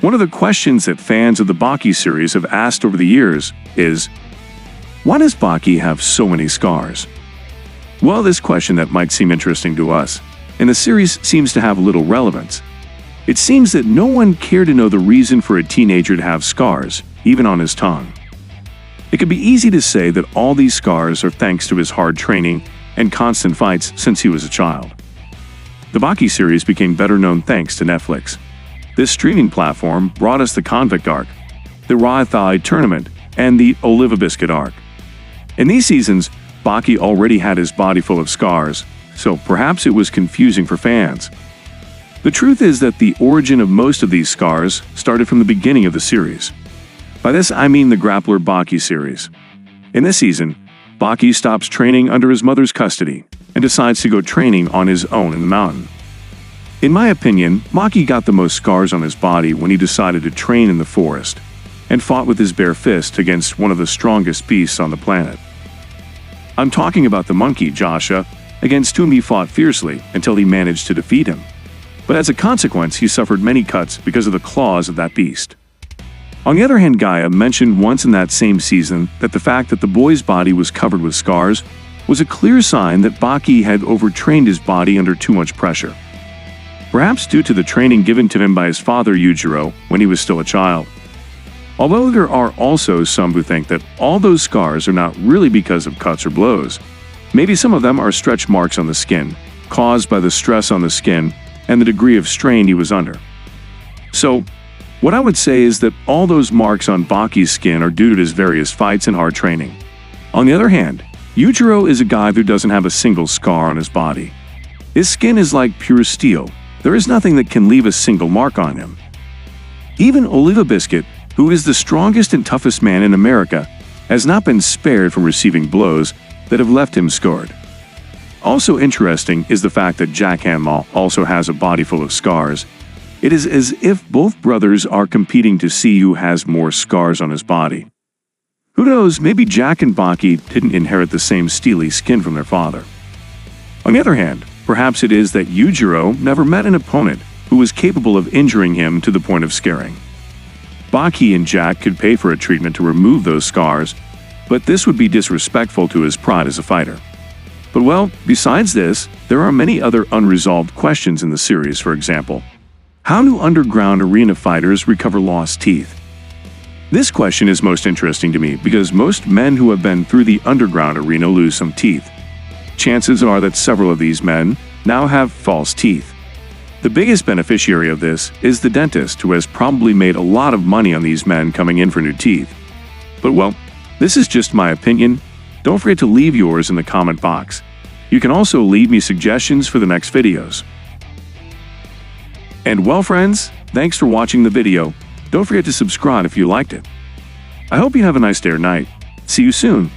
One of the questions that fans of the Baki series have asked over the years is, why does Baki have so many scars? Well, this question that might seem interesting to us, and the series seems to have little relevance. It seems that no one cared to know the reason for a teenager to have scars, even on his tongue. It could be easy to say that all these scars are thanks to his hard training and constant fights since he was a child. The Baki series became better known thanks to Netflix. This streaming platform brought us the Convict arc, the Raw Thai tournament, and the Oliva Biscuit arc. In these seasons, Baki already had his body full of scars, so perhaps it was confusing for fans. The truth is that the origin of most of these scars started from the beginning of the series. By this I mean the grappler Baki series. In this season, Baki stops training under his mother's custody and decides to go training on his own in the mountain. In my opinion, Baki got the most scars on his body when he decided to train in the forest and fought with his bare fist against one of the strongest beasts on the planet. I'm talking about the monkey Joshua, against whom he fought fiercely until he managed to defeat him. But as a consequence, he suffered many cuts because of the claws of that beast. On the other hand, Gaia mentioned once in that same season that the fact that the boy's body was covered with scars was a clear sign that Baki had overtrained his body under too much pressure. Perhaps due to the training given to him by his father Yujiro when he was still a child. Although there are also some who think that all those scars are not really because of cuts or blows. Maybe some of them are stretch marks on the skin, caused by the stress on the skin and the degree of strain he was under. So, what I would say is that all those marks on Baki's skin are due to his various fights and hard training. On the other hand, Yujiro is a guy who doesn't have a single scar on his body. His skin is like pure steel. There is nothing that can leave a single mark on him. Even Oliva Biscuit, who is the strongest and toughest man in America, has not been spared from receiving blows that have left him scarred. Also interesting is the fact that Baki Hanma also has a body full of scars. It is as if both brothers are competing to see who has more scars on his body. Who knows, maybe Jack and Baki didn't inherit the same steely skin from their father. On the other hand, perhaps it is that Yujiro never met an opponent who was capable of injuring him to the point of scaring. Baki and Jack could pay for a treatment to remove those scars, but this would be disrespectful to his pride as a fighter. But well, besides this, there are many other unresolved questions in the series. For example, how do underground arena fighters recover lost teeth? This question is most interesting to me because most men who have been through the underground arena lose some teeth. Chances are that several of these men now have false teeth. The biggest beneficiary of this is the dentist, who has probably made a lot of money on these men coming in for new teeth. But well, this is just my opinion. Don't forget to leave yours in the comment box. You can also leave me suggestions for the next videos. And well friends, thanks for watching the video. Don't forget to subscribe if you liked it. I hope you have a nice day or night. See you soon.